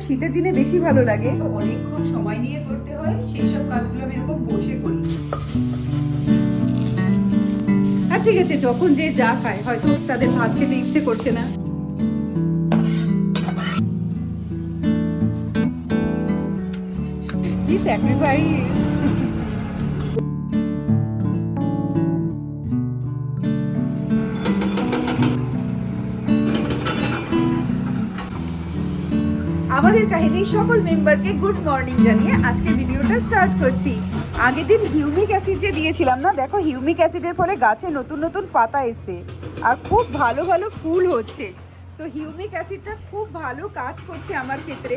ওটা শীতের দিনে বেশি ভালো লাগে, অনেকক্ষণ সময় নিয়ে করতে হয়, সেই সব কাজগুলো আমি এরকম বসে করি। আর ঠিক আছে, যখন যে যা খায়, হয়তো তাদের ভাত খেতে ইচ্ছে করছে না, কি স্যাক্রিফাইস। আমাদের কাহিনীর সকল মেম্বারকে গুড মর্নিং জানিয়ে আজকে ভিডিওটা স্টার্ট করছি। আগের দিন হিউমিক অ্যাসিড যে দিয়েছিলাম না, দেখো হিউমিক অ্যাসিডের ফলে গাছে নতুন নতুন পাতা এসছে আর খুব ভালো ভালো ফুল হচ্ছে। তো হিউমিক অ্যাসিডটা খুব ভালো কাজ করছে আমার ক্ষেত্রে।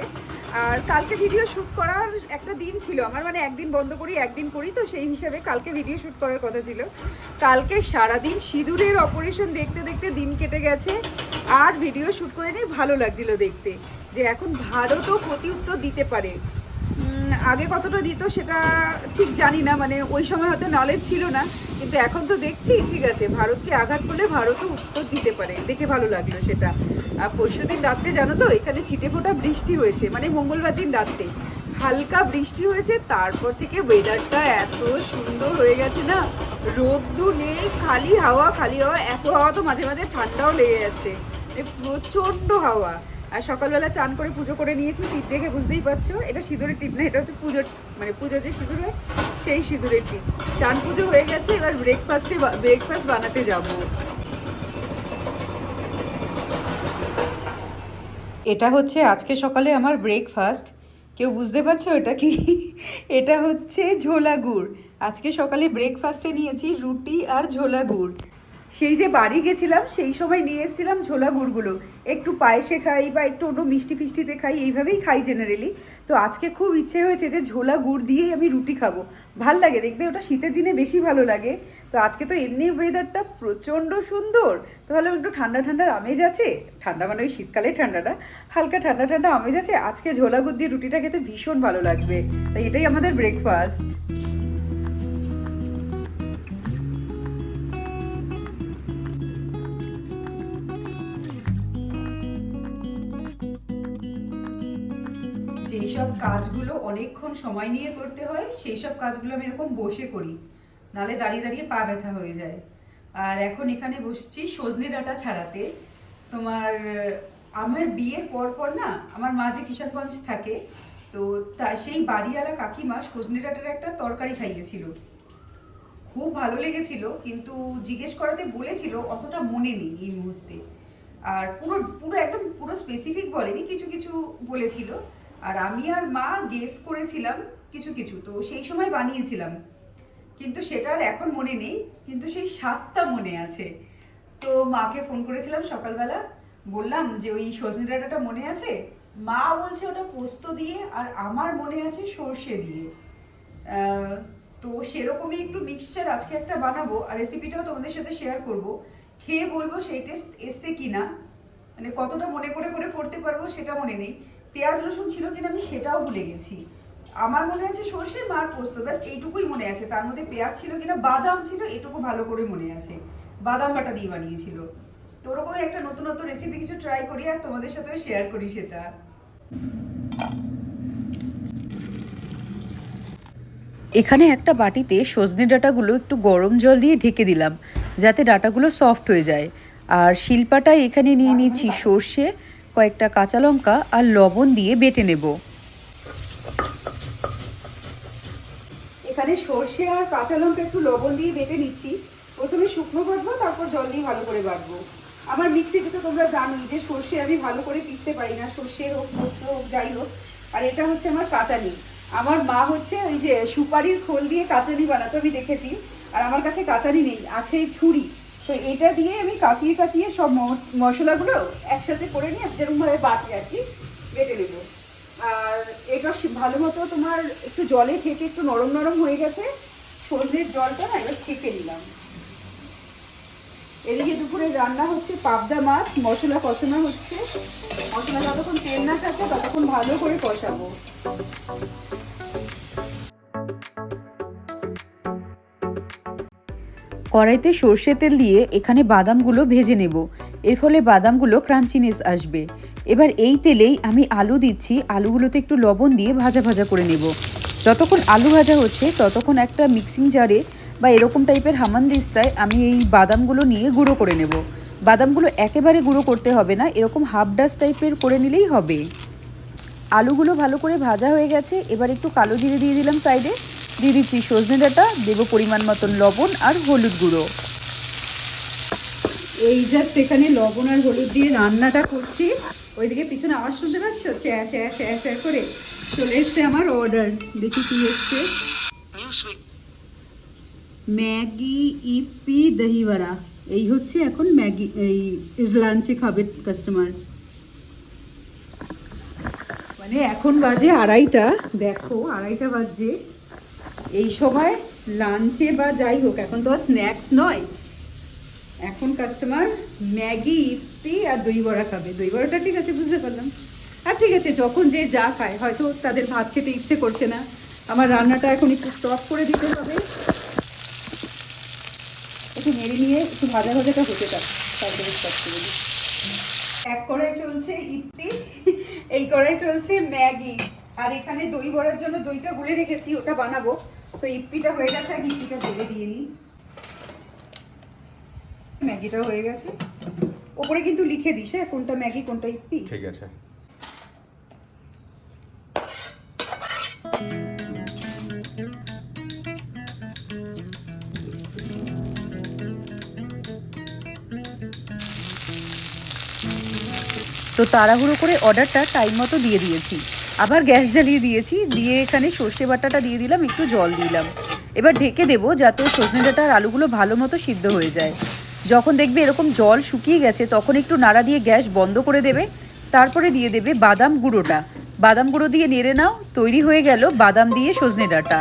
আর কালকে ভিডিও শ্যুট করার একটা দিন ছিল আমার, মানে একদিন বন্ধ করি একদিন করি, তো সেই হিসাবে কালকে ভিডিও শ্যুট করার কথা ছিল। কালকে সারাদিন সিঁদুরের অপারেশন দেখতে দেখতে দিন কেটে গেছে, আর ভিডিও শ্যুট করে নিয়ে ভালো লাগছিল দেখতে যে এখন ভারতও প্রতি উত্তর দিতে পারে। আগে কতটা দিত সেটা ঠিক জানি না, মানে ওই সময় হয়তো নলেজ ছিল না, কিন্তু এখন তো দেখছি ঠিক আছে, ভারতকে আঘাত করলে ভারতও উত্তর দিতে পারে, দেখে ভালো লাগলো সেটা। পরশু দিন রাত্রে জানো তো এখানে ছিটে ফোটা বৃষ্টি হয়েছে, মানে মঙ্গলবার দিন রাত্রে হালকা বৃষ্টি হয়েছে, তারপর থেকে ওয়েদারটা এত সুন্দর হয়ে গেছে না, রোদ্দু নেই, খালি হাওয়া খালি হাওয়া, এত হাওয়া তো মাঝে মাঝে ঠান্ডাও লেগে যাচ্ছে, প্রচণ্ড হাওয়া। আর সকালবেলা চান করে পুজো করে নিয়েছি, টিপ দেখে বুঝতেই পারছো এটা সিঁদুরের টিপ না, এটা হচ্ছে পুজোর, মানে পুজো যে সিঁদুর হয় সেই সিঁদুরের টিপ। চান পুজো হয়ে গেছে, এবার ব্রেকফাস্ট বানাতে যাব। এটা হচ্ছে আজকে সকালে আমার ব্রেকফাস্ট। কেউ বুঝতে পারছো এটা কি? এটা হচ্ছে ঝোলা গুড়। আজকে সকালে ব্রেকফাস্টে নিয়েছি রুটি আর ঝোলা গুড়। সেই যে বাড়ি গেছিলাম সেই সময় নিয়ে এসেছিলাম ঝোলা গুড়গুলো, একটু পায়েসে খাই বা একটু অন্য মিষ্টি ফিষ্টিতে খাই, এইভাবেই খাই জেনারেলি। তো আজকে খুব ইচ্ছে হয়েছে যে ঝোলা গুড় দিয়েই আমি রুটি খাবো, ভাল লাগে দেখবে, ওটা শীতের দিনে বেশি ভালো লাগে। তো আজকে তো এমনি ওয়েদারটা প্রচণ্ড সুন্দর, তো ভালো একটু ঠান্ডা ঠান্ডার আমেজ আছে, ঠান্ডা মানে ওই শীতকালে ঠান্ডাটা, হালকা ঠান্ডা ঠান্ডা আমেজ আছে, আজকে ঝোলা গুড় দিয়ে রুটিটা খেতে ভীষণ ভালো লাগবে। তাই এটাই আমাদের ব্রেকফাস্ট। যেসব কাজগুলো অনেকক্ষণ সময় নিয়ে করতে হয় সেই সব কাজগুলো আমি এরকম বসে করি, নালে দাঁড়িয়ে দাঁড়িয়ে পা ব্যথা হয়ে যায়। আর এখন এখানে বসছি সজনে ডাঁটা ছাড়াতে। তোমার আমার বিয়ের পর পর না, আমার মা যে কিষানগঞ্জ থাকে, তো তা সেই বাড়িওয়ালা কাকিমা সজনে ডাঁটার একটা তরকারি খাইয়েছিল, খুব ভালো লেগেছিল, কিন্তু জিজ্ঞেস করাতে বলেছিল অতটা মনে নেই এই মুহূর্তে। আর পুরো পুরো একদম পুরো স্পেসিফিক বলেনি, কিছু কিছু বলেছিল, আর আমি আর মা গেস করেছিলাম কিছু কিছু, তো সেই সময় বানিয়েছিলাম, কিন্তু সেটা আর এখন মনে নেই, কিন্তু সেই স্বাদটা মনে আছে। তো মাকে ফোন করেছিলাম সকালবেলা, বললাম যে ওই সজনে ডাঁটাটা মনে আছে? মা বলছে ওটা পোস্ত দিয়ে, আর আমার মনে আছে সর্ষে দিয়ে। তো সেরকমই একটু মিক্সচার আজকে একটা বানাবো, আর রেসিপিটাও তোমাদের সাথে শেয়ার করব, খেয়ে বলবো সেই টেস্ট এসছে কিনা, মানে কতটা মনে করে করে করতে পারবো সেটা মনে নেই। পেঁয়াজ রসুন ছিল কিনা আমি সেটাও ভুলে গেছি। আমার মনে আছে সর্ষে, মার পোস্ত, ব্যাস এইটুকুই মনে আছে, তার মধ্যে পেঁয়াজ ছিল কিনা, বাদাম ছিল, এটুকু ভালো করে মনে আছে, বাদাম বাটা দিয়ে বানিয়েছিল। তো ওরকমই একটা নতুন নতুন রেসিপি কিছু ট্রাই করি আর তোমাদের সাথে শেয়ার করি সেটা। এখানে একটা বাটিতে সজনে ডাঁটাগুলো একটু গরম জল দিয়ে ঢেকে দিলাম যাতে ডাঁটাগুলো সফট হয়ে যায়। আর শিলপাটায় এখানে নিয়ে নিচ্ছি সর্ষে, কয়েকটা কাঁচা লঙ্কা আর লবণ দিয়ে বেটে নেব। এখানে সর্ষে আর কাঁচা লঙ্কা একটু লবণ দিয়ে বেটে নিচ্ছি। প্রথমে শুকনো বাটবো, তারপর জল দিয়ে ভালো করে বাটবো। আমার মিক্সিতে তো তোমরা জানোই যে সর্ষে আমি ভালো করে পিষতে পারি না, সর্ষে হোক পোস্ত হোক যাই হোক। আর এটা হচ্ছে আমার কাঁচানি, আমার মা হচ্ছে ওই যে সুপারির খোল দিয়ে কাঁচানি বানাতো আমি দেখেছি, আর আমার কাছে কাঁচানি নেই, আছে এই ছুরি। তো এটা দিয়ে আমি কাচিয়ে কাচিয়ে সব মশলাগুলো একসাথে করে নিয়ে যেরকমভাবে বাটি আর কি বেটে নেবো। আর এটা ভালো মতো তোমার একটু জলে থেকে একটু নরম নরম হয়ে গেছে, সজনের জলটা না এবার ছেঁকে নিলাম। এদিকে দুপুরে রান্না হচ্ছে পাবদা মাছ, মশলা কষানো হচ্ছে, মশলা যতক্ষণ তেল না ছাড়ছে ততক্ষণ ভালো করে কষাবো। কড়াইতে সর্ষে তেল দিয়ে এখানে বাদামগুলো ভেজে নেব, এর ফলে বাদামগুলো ক্রাঞ্চিনেস আসবে। এবার এই তেলেই আমি আলু দিচ্ছি, আলুগুলোতে একটু লবণ দিয়ে ভাজা ভাজা করে নেব। যতক্ষণ আলু ভাজা হচ্ছে ততক্ষণ একটা মিক্সিং জারে বা এরকম টাইপের হামানদিস্তায় আমি এই বাদামগুলো নিয়ে গুঁড়ো করে নেব। বাদামগুলো একেবারে গুঁড়ো করতে হবে না, এরকম হাফ ডাস্ট টাইপের করে নিলেই হবে। আলুগুলো ভালো করে ভাজা হয়ে গেছে, এবার একটু কালো জিরে দিয়ে দিলাম সাইডে, দিয়ে দিচ্ছি সজনে ডাঁটা, দেবো পরিমাণ মতন লবণ আর হলুদ গুঁড়ো। এই জাস্ট এখানে লবণ আর হলুদ দিয়ে রান্নাটা করছি, ওইদিকে পিছনে আওয়াজ শুনতে পাচ্ছ, চ্যা চ্যা চ্যা চ্যা করে চলে এসছে আমার অর্ডার। দেখি কি এসছে, ম্যাগি ইপি দহিবড়া। এই হচ্ছে এখন ম্যাগি, এই লাঞ্চে খাবে কাস্টমার। মানে এখন বাজে 2:30, দেখো 2:30 বাজছে। এই সময় লাঞ্চে বা যাই হোক, এখন তো আর স্ন্যাক্স নয়, এখন কাস্টমার ম্যাগি ইপি আর দই বড়া খাবে। দই বড়াটা ঠিক আছে, বুঝতে পারলাম। আর ঠিক আছে, যখন যে যা খায়, হয়তো তাদের ভাত খেতে ইচ্ছে করছে না। আমার রান্নাটা এখন একটু স্টপ করে দিতে হবে, একটু নেড়ে নিয়ে একটু ভাজা ভাজাটা হতে থাক, তারপরে স্টপ করে দিই। এক কড়াই চলছে ইপি, এই কড়াই চলছে ম্যাগি, আর এখানে দই বড়ার জন্য দইটা গুলে রেখেছি, ওটা বানাবো। তো ইপিটা হয়ে গেছে, আর ইপিটা ঢেলে দিয়ে নিই। ম্যাগিটা হয়ে গেছে, ওপরে কিন্তু লিখে দিস হ্যাঁ কোনটা ম্যাগি কোনটা ইপি। ঠিক আছে। তো তাড়াহুড়ো করে অর্ডারটা টাইম মতো দিয়ে দিয়েছি, আবার গ্যাস জ্বালিয়ে দিয়েছি, দিয়ে এখানে সর্ষে বাটাটা দিয়ে দিলাম, একটু জল দিলাম। এবার ঢেকে দেবো যাতে সজনে ডাঁটা আর আলুগুলো ভালো মতো সিদ্ধ হয়ে যায়। যখন দেখবে এরকম জল শুকিয়ে গেছে তখন একটু নাড়া দিয়ে গ্যাস বন্ধ করে দেবে, তারপরে দিয়ে দেবে বাদাম গুঁড়োটা। বাদাম গুঁড়ো দিয়ে নেড়ে নাও, তৈরি হয়ে গেল বাদাম দিয়ে সজনে ডাঁটা।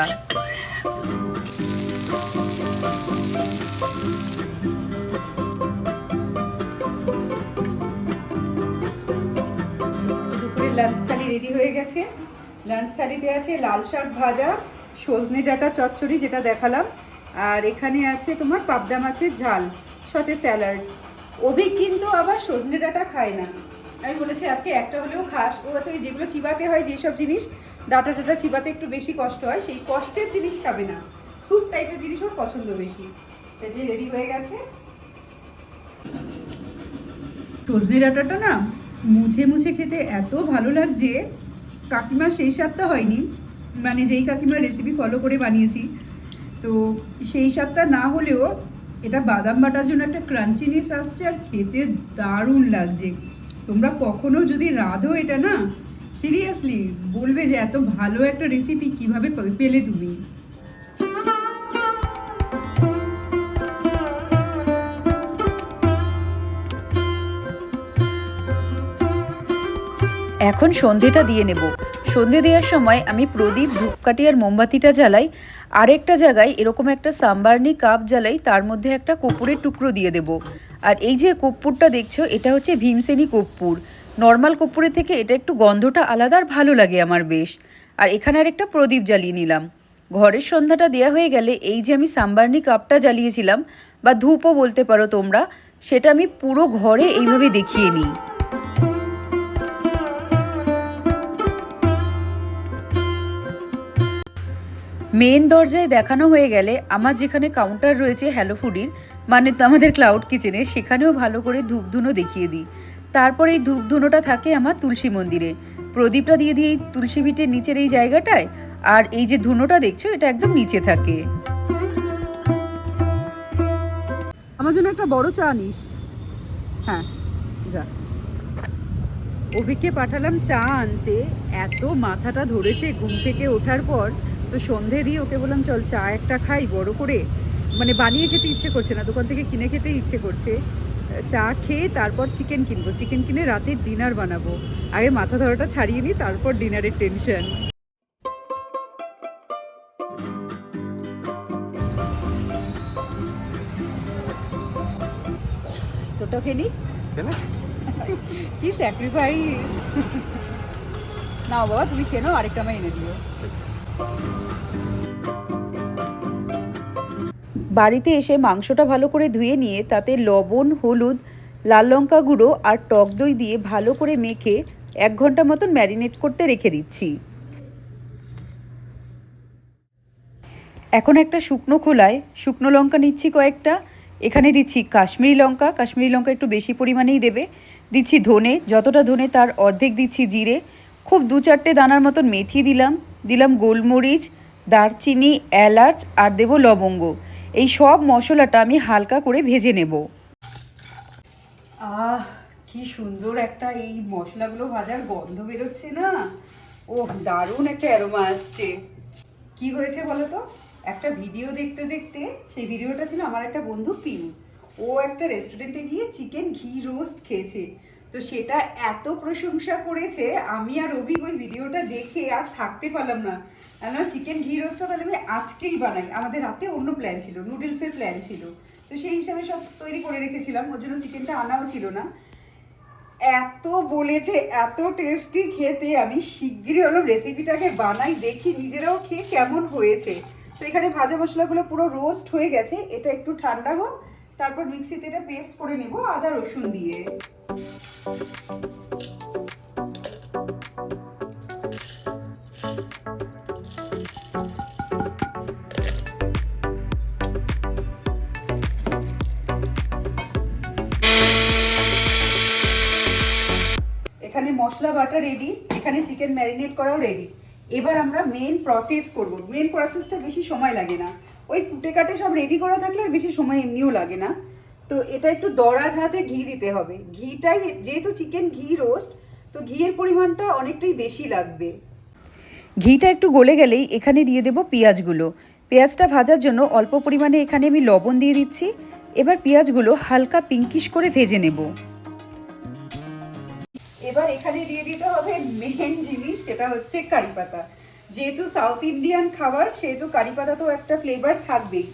দুপুরের লাঞ্চ থালি রেডি হয়ে গেছে। লাঞ্চ থালিতে আছে লাল শাক ভাজা, সজনে ডাঁটা চচ্চড়ি যেটা দেখালাম, আর এখানে আছে তোমার পাবদা মাছের ঝাল, সাথে স্যালাড। অভিক কিন্তু আবার সজনে ডাঁটা খায় না, আমি বলেছি আজকে একটা হলেও খাস। ও আছে যেগুলো চিবাতে হয়, যেসব জিনিস ডাঁটা টাটা চিবাতে একটু বেশি কষ্ট হয়, সেই কষ্টের জিনিস খাবে না, স্যুপ টাইপের জিনিস ওর পছন্দ বেশি। এই যে রেডি হয়ে গেছে। সজনে ডাঁটাটা না মুছে মুছে খেতে এত ভালো লাগছে, কাকিমার সেই স্বাদটা হয়নি, মানে যেই কাকিমার রেসিপি ফলো করে বানিয়েছি, তো সেই স্বাদটা না হলেও এটা বাদাম বাটার জন্য একটা ক্রাঞ্চিনেস আসছে, আর খেতে দারুণ লাগছে। তোমরা কখনো যদি রাঁধো এটা না, সিরিয়াসলি বলবে যে এত ভালো একটা রেসিপি কিভাবে পেলে তুমি। এখন সন্ধেটা দিয়ে নেব। সন্ধে দেওয়ার সময় আমি প্রদীপ, ধূপকাঠি আর মোমবাতিটা জ্বালাই, আরেকটা জায়গায় এরকম একটা সাম্বারনি কাপ জ্বালাই, তার মধ্যে একটা কর্পূরের টুকরো দিয়ে দেব। আর এই যে কর্পূরটা দেখছো, এটা হচ্ছে ভীমসেনী কর্পূর। নর্মাল কর্পূরের থেকে এটা একটু গন্ধটা আলাদা আর ভালো লাগে আমার বেশ। আর এখানে আর একটা প্রদীপ জ্বালিয়ে নিলাম। ঘরের সন্ধ্যাটা দেওয়া হয়ে গেলে এই যে আমি সাম্বারনি কাপটা জ্বালিয়েছিলাম, বা ধূপও বলতে পারো তোমরা, সেটা আমি পুরো ঘরে এইভাবে দেখিয়ে নিই। মেন দরজায় দেখানো হয়ে গেলে আমার যেখানে কাউন্টার রয়েছে হ্যালো ফুডির, মানে তো আমাদের ক্লাউড কিচেনে, সেখানেও ভালো করে ধূপধুনো দেখিয়ে দিই। তারপর এই ধূপধুনোটা থাকে আমার তুলসী মন্দিরে, প্রদীপটা দিয়ে দিই এই তুলসী ভিটের নিচের এই জায়গাটায়, আর এই যে ধুনোটা দেখছো এটা একদম নিচে থাকে। আমার জন্য একটা বড় চা নিস। হ্যাঁ যা। অভিকে পাঠালাম চা আনতে, এত মাথাটা ধরেছে ঘুম থেকে ওঠার পর, তো সন্ধে দিয়ে ওকে বললাম চল চা একটা খাই বড় করে, মানে বানিয়ে খেতে ইচ্ছে করছে না, দোকান থেকে কিনে খেতে ইচ্ছে করছে। চা খেয়ে তারপর চিকেন কিনবো, চিকেন কিনে রাতের ডিনার বানাবো। আগে মাথা ধরাটা ছাড়িয়ে নিই, তারপর ডিনারের টেনশন। তোটা খেলি কি স্যাক্রিফাইস। নাও বাবা তুমি কেন, আরেকটা আমায় এনে দিও। বাড়িতে এসে মাংসটা ভালো করে ধুয়ে নিয়ে তাতে লবণ, হলুদ, লাল লঙ্কা গুঁড়ো আর টক দই দিয়ে ভালো করে মেখে 1 ঘন্টা মতন ম্যারিনেট করতে রেখে দিচ্ছি। এখন একটা শুকনো খোলায় শুকনো লঙ্কা নিচ্ছি কয়েকটা, এখানে দিচ্ছি কাশ্মীরি লঙ্কা একটু বেশি পরিমাণেই দেবে, দিচ্ছি ধনে, যতটা ধনে তার অর্ধেক দিচ্ছি জিরে, খুব 2-4টে দানার মতন মেথি দিলাম গোলমরিচ, দারচিনি, এলাচ আর দেবো লবঙ্গ। এই সব মশলাটা আমি হালকা করে ভেজে নেব। কি সুন্দর একটা এই মশলাগুলো ভাজার গন্ধ বেরোচ্ছে না, ও দারুণ একটা অ্যারোমা আসছে। কি হয়েছে বলো তো, একটা ভিডিও দেখতে দেখতে, সেই ভিডিওটা ছিল আমার একটা বন্ধু পিউ, ও একটা রেস্টুরেন্টে গিয়ে চিকেন ঘি রোস্ট খেয়েছে, তো সেটা এত প্রশংসা করেছে, আমি আর রবি ওই ভিডিওটা দেখে আর থাকতে পারলাম না। চিকেন ঘি রোস্টটা তাহলে আমি আজকেই বানাই, আমাদের রাতে অন্য প্ল্যান ছিল, নুডলসের প্ল্যান ছিল, তো সেই হিসাবে সব তৈরি করে রেখেছিলাম, ওর জন্য চিকেনটা আনাও ছিল না। এত বলেছে এত টেস্টি খেতে, আমি শিগগিরই হলো রেসিপিটাকে বানাই, দেখি নিজেরাও খেয়ে কেমন হয়েছে। তো এখানে ভাজা মশলাগুলো পুরো রোস্ট হয়ে গেছে, এটা একটু ঠান্ডা হোক, তারপর মিক্সিতে এটা পেস্ট করে নেব আদা রসুন দিয়ে। এখানে মশলা বাটা রেডি, এখানে চিকেন ম্যারিনেট করাও রেডি। এবার আমরা মেন প্রসেস করব। মেন প্রসেসটা বেশি সময় লাগে না, ওই কুটে কাটে সব রেডি করা থাকলে আর বেশি সময় এমনিও লাগে না। তো এটা একটু দরাজ হাতে ঘি দিতে হবে, ঘিটাই যেহেতু চিকেন ঘি রোস্ট, তো ঘিয়ের পরিমাণটা অনেকটাই বেশি লাগবে। ঘিটা একটু গলে গেলেই এখানে দিয়ে দেব পেঁয়াজগুলো। পেঁয়াজটা ভাজার জন্য অল্প পরিমাণে এখানে আমি লবণ দিয়ে দিচ্ছি। এবার পেঁয়াজগুলো হালকা পিঙ্কিশ করে ভেজে নেব। এবার এখানে দিয়ে দিতে হবে মেন জিনিস, সেটা হচ্ছে কারি পাতা। যেহেতু সাউথ ইন্ডিয়ান খাবার, সেহেতু কারি পাতা তো একটা ফ্লেভার থাকবেই,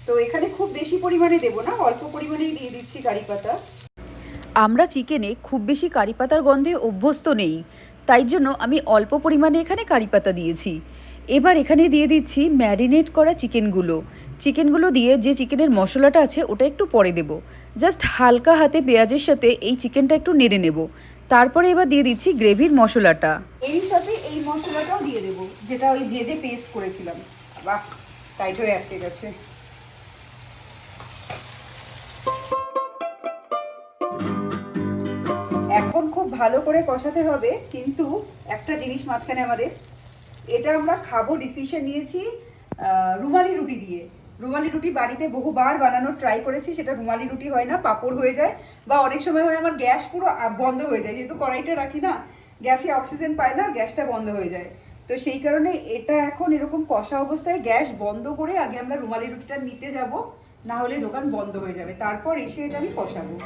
তো এখানে খুব বেশি পরিমাণে দেবো না, অল্প পরিমাণেই দিয়ে দিচ্ছি কারি পাতা। আমরা চিকেনে খুব বেশি কারি পাতার গন্ধে অভ্যস্ত নেই, তাই জন্য আমি অল্প পরিমাণে এখানে কারি পাতা দিয়েছি। এবার এখানে দিয়ে দিচ্ছি ম্যারিনেট করা চিকেনগুলো দিয়ে যে চিকেনের মশলাটা আছে ওটা একটু পরে দেব। জাস্ট হালকা হাতে পেঁয়াজের সাথে এই চিকেনটা একটু নেড়ে নেব। তারপরে এবার দিয়ে দিচ্ছি গ্রেভির মশলাটা, এই সাথে এই মশলাটাও দিয়ে দেবো যেটা ওই ভেজে পেস্ট করেছিলাম। বাহ, টাইট হয়ে আটকে গেছে। এখন খুব ভালো করে কষাতে হবে, কিন্তু একটা জিনিস মাঝখানে আমাদের, এটা আমরা খাবো ডিসিশন নিয়েছি রুমালি রুটি দিয়ে। রুমালি রুটি বাড়িতে বহুবার বানানোর ট্রাই করেছি, সেটা রুমালি রুটি হয় না, পাঁপড় হয়ে যায়, বা অনেক সময় হয় আমার গ্যাস পুরো বন্ধ হয়ে যায়, যেহেতু কড়াইটা রাখি না, গ্যাসে অক্সিজেন পায় না, গ্যাসটা বন্ধ হয়ে যায়। তো সেই কারণে এটা এখন এরকম কষা অবস্থায় গ্যাস বন্ধ করে আগে আমরা রুমালি রুটিটা নিতে যাব, না হলে দোকান বন্ধ হয়ে যাবে, তারপর এসে এটা আমি কষাবো।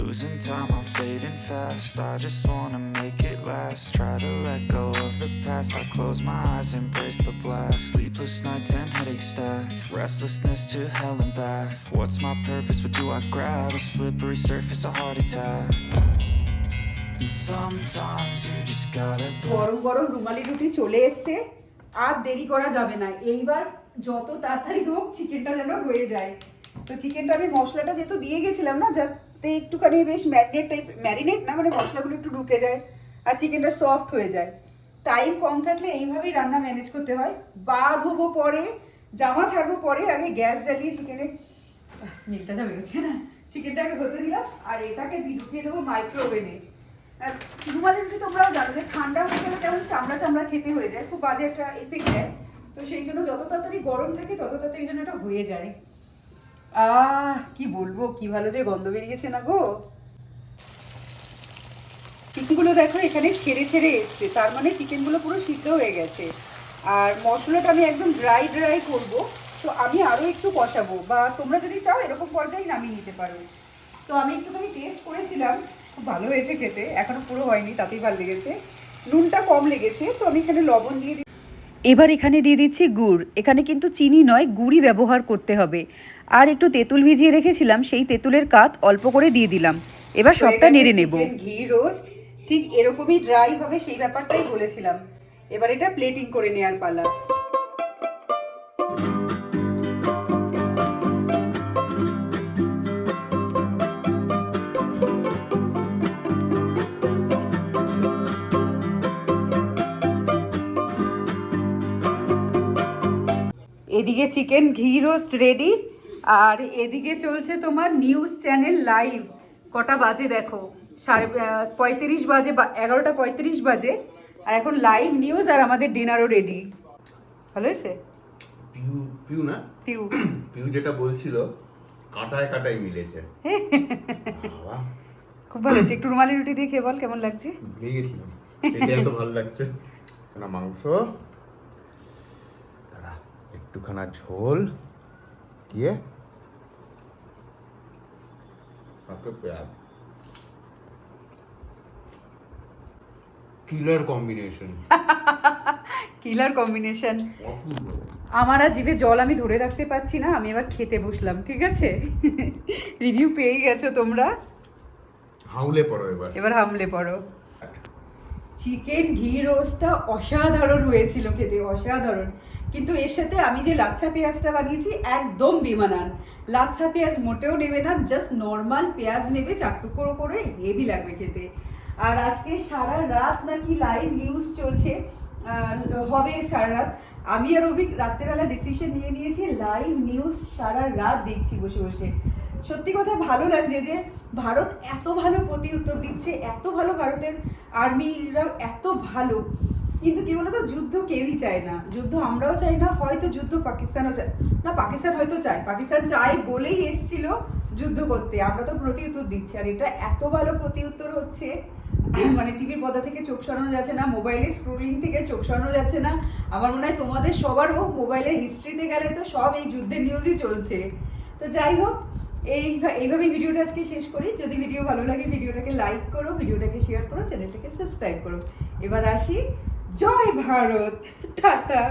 Losing time, I'm fading fast. I just wanna make it last. Try to let go of the past. I close my eyes, embrace the blast. Sleepless nights and headaches stack. Restlessness to hell and back. What's my purpose? What do I grab? A slippery surface, a heart attack. And sometimes you just gotta গরম গরম রুমালি রুটি চলে এসছে, আর দেরি করা যাবে না, এইবার যত তাড়াতাড়ি হোক চিকেনটা যেন হয়ে যায়। তো চিকেনটা আমি মশলাটা যেহেতু দিয়ে গেছিলাম না, যাতে একটুখানি বেশ ম্যারিনেট না মানে মশলাগুলো একটু ঢুকে যায় আর চিকেনটা সফট হয়ে যায়। টাইম কম থাকলে এইভাবেই রান্না ম্যানেজ করতে হয়। বা ধোবো পরে, জামা ছাড়বো পরে, আগে গ্যাস জ্বালিয়ে চিকেনে স্মেলটা যা বেরোচ্ছে না, চিকেনটাকে হতে দিলাম আর এটাকে ঢুকিয়ে দেবো মাইক্রো ওভেনে। রুমালি রুটি তোমরাও জানো যে ঠান্ডা হয়ে গেলে কেমন চামড়া চামড়া খেতে হয়ে যায়, খুব বাজে একটা এফেক্ট দেয়, তো সেই জন্য যত তাড়াতাড়ি গরম থাকে তত তাড়াতাড়ি যেন এটা হয়ে যায়। কি বলবো, কি ভালো যে গন্ধ বেরিয়েছে না গো। চিকেনগুলো দেখো এখানে ছেড়ে ছেড়ে এসছে, তার মানে চিকেনগুলো পুরো সিদ্ধ হয়ে গেছে। আর মশলাটা আমি একদম ড্রাই করব, তো আমি আরও একটু কষাবো, বা তোমরা যদি চাও এরকম পর্যায়ে নামিয়ে নিতে পারো। তো আমি একটুখানি টেস্ট করেছিলাম, খুব ভালো হয়েছে খেতে, এখনো পুরো হয়নি, তাতেই ভালো লেগেছে। নুনটা কম লেগেছে, তো আমি এখানে লবণ দিয়ে দিই। এবার এখানে দিয়ে দিচ্ছি গুড়, এখানে কিন্তু চিনি নয় গুড়ই ব্যবহার করতে হবে। আর একটু তেঁতুল ভিজিয়ে রেখেছিলাম, সেই তেঁতুলের কাত অল্প করে দিয়ে দিলাম। এবার সবটা নেড়ে নেব। ঘি রোস্ট ঠিক এরকমই ড্রাই হবে, সেই ব্যাপারটাই বলেছিলাম। এবার এটা প্লেটিং করে নেওয়ার পালা। এদিকে চিকেন ঘি রোস্ট রেডি, আর এদিকে চলছে তোমার নিউজ চ্যানেল লাইভ। কটা বাজে দেখো, 35 বাজে, 11:35 বাজে, আর এখন লাইভ নিউজ, আর আমাদের ডিনারও রেডি। ভালো হয়েছে? পিউ না পিউ পিউ যেটা বলছিল কাটায় কাটায় মিলেছে। বাবা, খুব ভালো হয়েছে। একটু রুমালি রুটি দিয়ে খেয়ে বল কেমন লাগছে। ভুলে গেছিলাম, এটা এত ভালো লাগছে না। মাংস, দাঁড়া, একটুখানা ঝোল দিয়ে তারপর পেঁয়াজ, কিলার কম্বিনেশন। কিলার কম্বিনেশন। আমার আর জিভে জল আমি ধরে রাখতে পারছি না, আমি এবার খেতে বসলাম, ঠিক আছে? রিভিউ পেয়ে গেছো তোমরা, হাউলে পড়ো এবার। এবার হামলে পড়ো। চিকেন ঘি রোস্টটা অসাধারণ হয়েছিল খেতে, অসাধারণ। কিন্তু এর সাথে আমি যে লাচ্ছা পেঁয়াজটা বানিয়েছি একদম বেমানান। লাচ্ছা পেঁয়াজ মোটেও নেবে না, জাস্ট নর্মাল পেঁয়াজ নেবে, 4 টুকরো করে, হেভি লাগবে খেতে। আর আজকে সারা রাত নাকি লাইভ নিউজ চলছে, হবে সারা রাত। আমি আর অভিক রাত্রেবেলা ডিসিশন নিয়ে নিয়েছি লাইভ নিউজ সারা রাত দেখছি বসে বসে। সত্যি কথা ভালো লাগছে যে ভারত এত ভালো প্রতি উত্তর দিচ্ছে, এত ভালো, ভারতের আর্মিরাও এত ভালো। কিন্তু কি বলতো, যুদ্ধ কেউই চায় না, যুদ্ধ আমরাও চাই না, হয়তো যুদ্ধ পাকিস্তানও চায় না, পাকিস্তান হয়তো চায়, পাকিস্তান চায় বলেই এসছিল যুদ্ধ করতে, আমরা তো প্রতি উত্তর দিচ্ছি। আর এটা এত ভালো প্রতি উত্তর হচ্ছে, মানে টিভির পর্দা থেকে চোখ সরানো যাচ্ছে না, মোবাইলে স্ক্রোলিং থেকে চোখ সরানো যাচ্ছে না। আমার মনে হয় তোমাদের সবারও মোবাইলের হিস্ট্রিতে গেলে তো সব এই যুদ্ধের নিউজই চলছে। তো যাই হোক, এইভাবেই ভিডিওটা আজকে শেষ করি। যদি ভিডিও ভালো লাগে ভিডিওটাকে লাইক করো, ভিডিওটাকে শেয়ার করো, চ্যানেলটাকে সাবস্ক্রাইব করো। এবার আসি, জয় ভারত, টাটা।